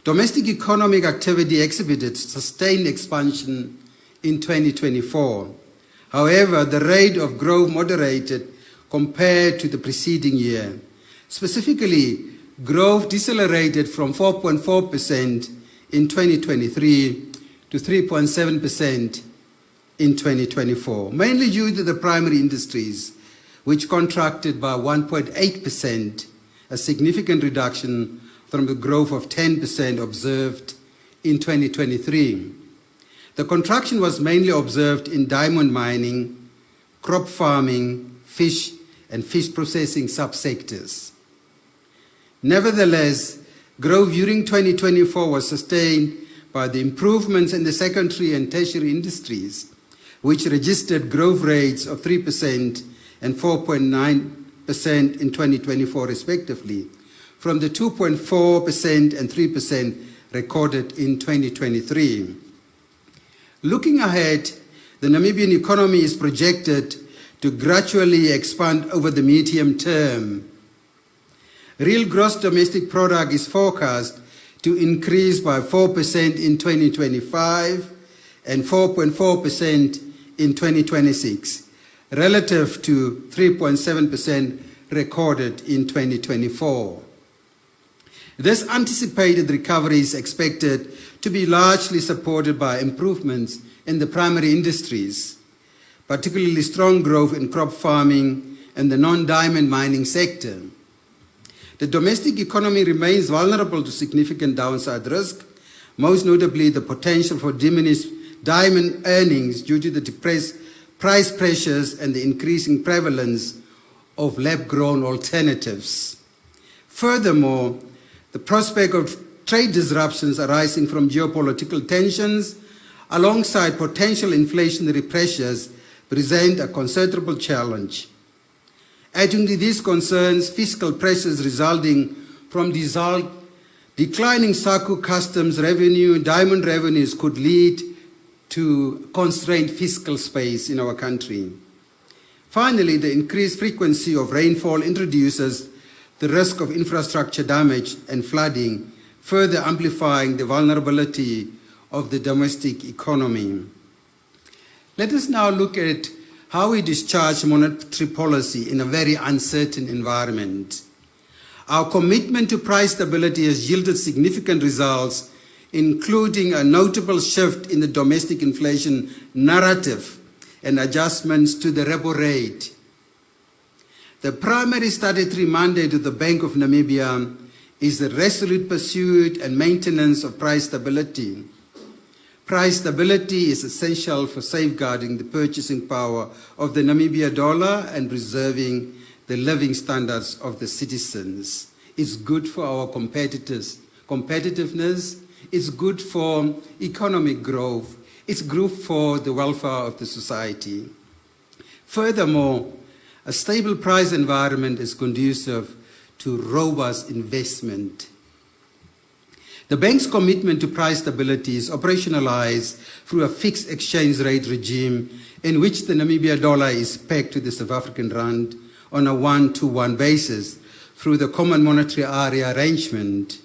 Domestic economic activity exhibited sustained expansion in 2024. However, the rate of growth moderated compared to the preceding year. Specifically, growth decelerated from 4.4% in 2023 to 3.7% in 2024, mainly due to the primary industries, which contracted by 1.8%, a significant reduction from the growth of 10% observed in 2023. The contraction was mainly observed in diamond mining, crop farming, fish, and fish processing subsectors. Nevertheless, growth during 2024 was sustained by the improvements in the secondary and tertiary industries, which registered growth rates of 3% and 4.9% in 2024 respectively, from the 2.4% and 3% recorded in 2023. Looking ahead, the Namibian economy is projected to gradually expand over the medium term. Real gross domestic product is forecast to increase by 4% in 2025 and 4.4% in 2026, relative to 3.7% recorded in 2024. This anticipated recovery is expected to be largely supported by improvements in the primary industries, particularly strong growth in crop farming and the non-diamond mining sector. The domestic economy remains vulnerable to significant downside risk, most notably the potential for diminished diamond earnings due to the depressed price pressures and the increasing prevalence of lab-grown alternatives. Furthermore, the prospect of trade disruptions arising from geopolitical tensions alongside potential inflationary pressures present a considerable challenge. Adding to these concerns, fiscal pressures resulting from declining SACU customs revenue, diamond revenues could lead to constrained fiscal space in our country. Finally, the increased frequency of rainfall introduces the risk of infrastructure damage and flooding, further amplifying the vulnerability of the domestic economy. Let us now look at how we discharge monetary policy in a very uncertain environment. Our commitment to price stability has yielded significant results, including a notable shift in the domestic inflation narrative and adjustments to the repo rate. The primary statutory mandate of the Bank of Namibia is the resolute pursuit and maintenance of price stability. Price stability is essential for safeguarding the purchasing power of the Namibia dollar and preserving the living standards of the citizens. It's good for our competitiveness, it's good for economic growth, it's good for the welfare of the society. Furthermore, a stable price environment is conducive to robust investment. The bank's commitment to price stability is operationalized through a fixed exchange rate regime in which the Namibia dollar is pegged to the South African rand on a 1-to-1 basis through the Common Monetary Area arrangement.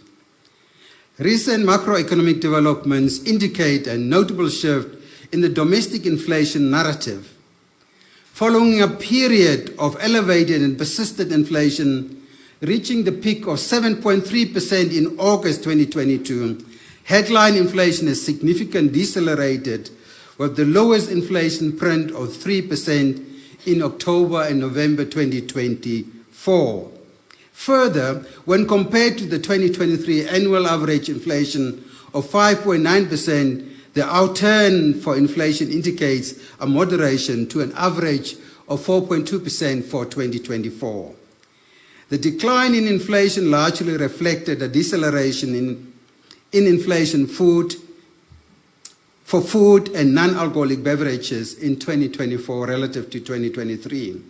Recent macroeconomic developments indicate a notable shift in the domestic inflation narrative. Following a period of elevated and persistent inflation, reaching the peak of 7.3% in August 2022, headline inflation has significantly decelerated, with the lowest inflation print of 3% in October and November 2024. Further, when compared to the 2023 annual average inflation of 5.9%, the outturn for inflation indicates a moderation to an average of 4.2% for 2024. The decline in inflation largely reflected a deceleration in inflation for food and non-alcoholic beverages in 2024 relative to 2023.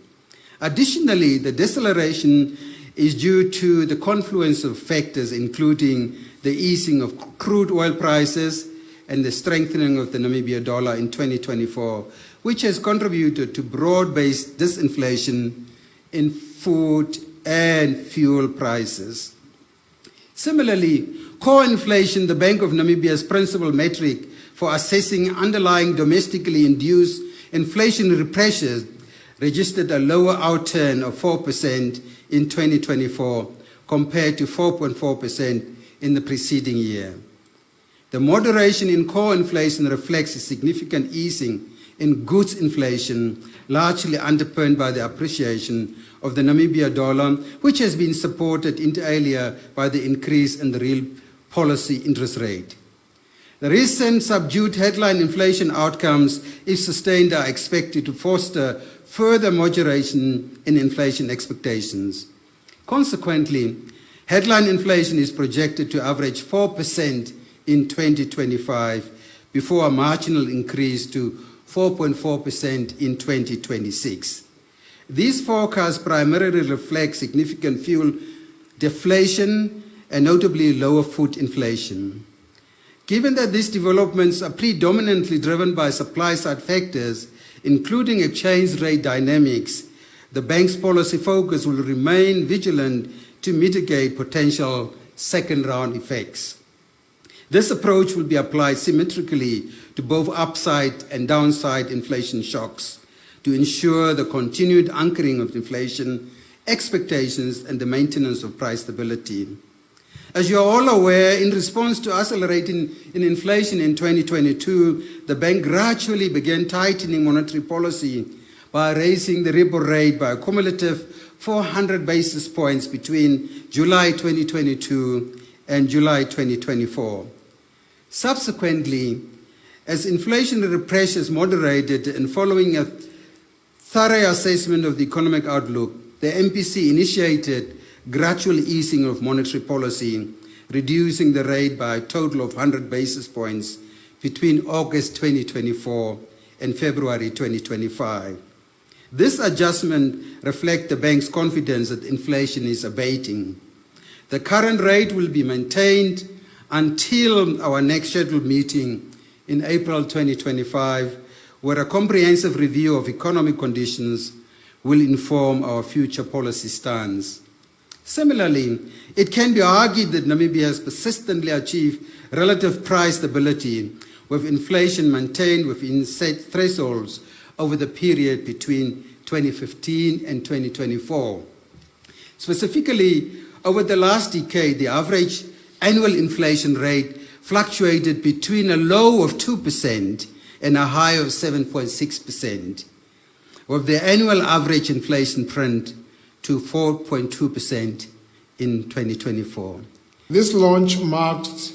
Additionally, the deceleration is due to the confluence of factors including the easing of crude oil prices and the strengthening of the Namibia dollar in 2024, which has contributed to broad-based disinflation in food and fuel prices. Similarly, core inflation, the Bank of Namibia's principal metric for assessing underlying domestically induced inflationary pressures, registered a lower outturn of 4% in 2024 compared to 4.4% in the preceding year. The moderation in core inflation reflects a significant easing in goods inflation, largely underpinned by the appreciation of the Namibia dollar, which has been supported inter alia by the increase in the real policy interest rate. The recent subdued headline inflation outcomes, if sustained, are expected to foster further moderation in inflation expectations. Consequently, headline inflation is projected to average 4% in 2025 before a marginal increase to 4.4% in 2026. These forecasts primarily reflect significant fuel deflation and notably lower food inflation. Given that these developments are predominantly driven by supply-side factors, including exchange rate dynamics, the bank's policy focus will remain vigilant to mitigate potential second-round effects. This approach will be applied symmetrically to both upside and downside inflation shocks to ensure the continued anchoring of inflation expectations and the maintenance of price stability. As you are all aware, in response to accelerating in inflation in 2022, the bank gradually began tightening monetary policy by raising the repo rate by a cumulative 400 basis points between July 2022 and July 2024. Subsequently, as inflationary pressures moderated and following a thorough assessment of the economic outlook, the MPC initiated gradual easing of monetary policy, reducing the rate by a total of 100 basis points between August 2024 and February 2025. This adjustment reflects the bank's confidence that inflation is abating. The current rate will be maintained until our next scheduled meeting in April 2025, where a comprehensive review of economic conditions will inform our future policy stance. Similarly, it can be argued that Namibia has persistently achieved relative price stability, with inflation maintained within set thresholds over the period between 2015 and 2024. Specifically, over the last decade, the average annual inflation rate fluctuated between a low of 2% and a high of 7.6%, with the annual average inflation print to 4.2% in 2024. This launch marked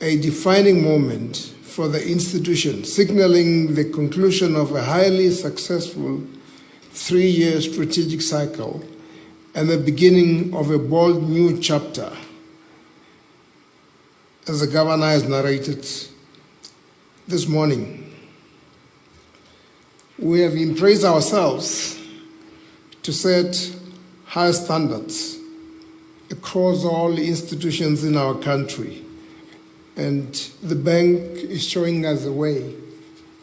a defining moment for the institution, signaling the conclusion of a highly successful 3-year strategic cycle and the beginning of a bold new chapter, as the governor has narrated this morning. We have embraced ourselves to set high standards across all institutions in our country, and the bank is showing us the way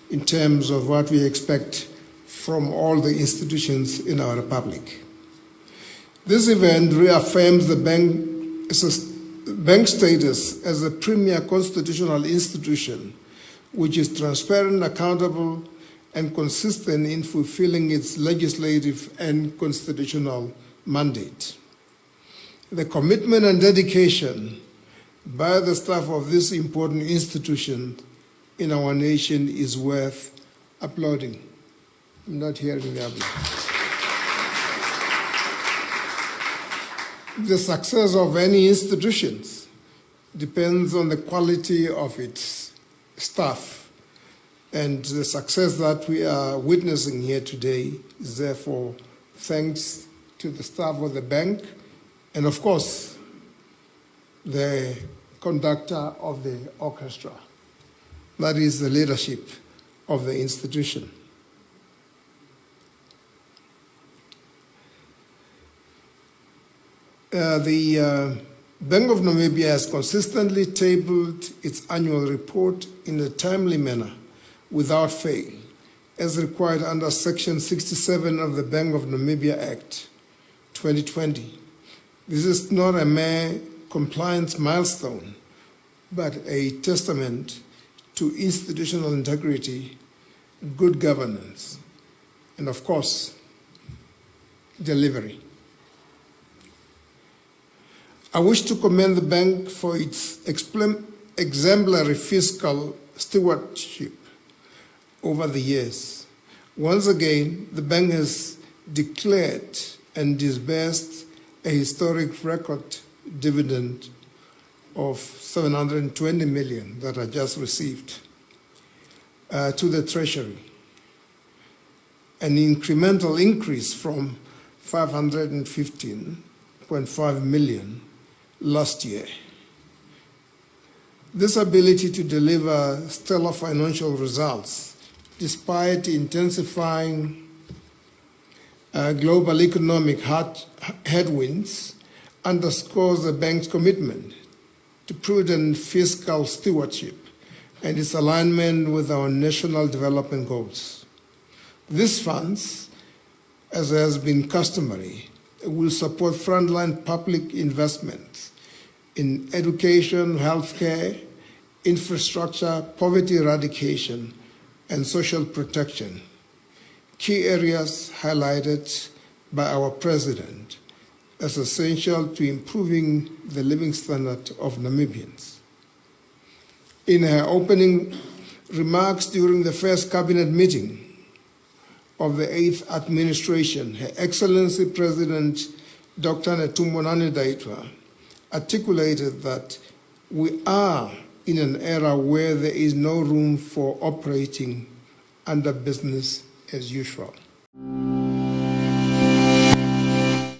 in terms of what we expect from all the institutions in our republic. This event reaffirms the bank status as a premier constitutional institution, which is transparent, accountable, and consistent in fulfilling its legislative and constitutional mandate. The commitment and dedication by the staff of this important institution in our nation is worth applauding. I'm not hearing the applause. The success of any institution depends on the quality of its staff, and the success that we are witnessing here today is therefore thanks to the staff of the bank and, of course, the conductor of the orchestra. That is the leadership of the institution. The Bank of Namibia has consistently tabled its annual report in a timely manner, without fail, as required under Section 67 of the Bank of Namibia Act 2020. This is not a mere compliance milestone, but a testament to institutional integrity, good governance, and of course, delivery. I wish to commend the bank for its exemplary fiscal stewardship over the years. Once again, the bank has declared and disbursed a historic record dividend of 720 million that I just received to the Treasury, an incremental increase from 515.5 million last year. This ability to deliver stellar financial results despite intensifying global economic headwinds underscores the bank's commitment to prudent fiscal stewardship and its alignment with our national development goals. These funds, as has been customary, will support frontline public investments in education, healthcare, infrastructure, poverty eradication, and social protection, key areas highlighted by our President as essential to improving the living standard of Namibians. In her opening remarks during the first cabinet meeting of the 8th administration, Her Excellency President Dr. Netumbo Nandi-Ndaitwah articulated that we are in an era where there is no room for operating under business as usual.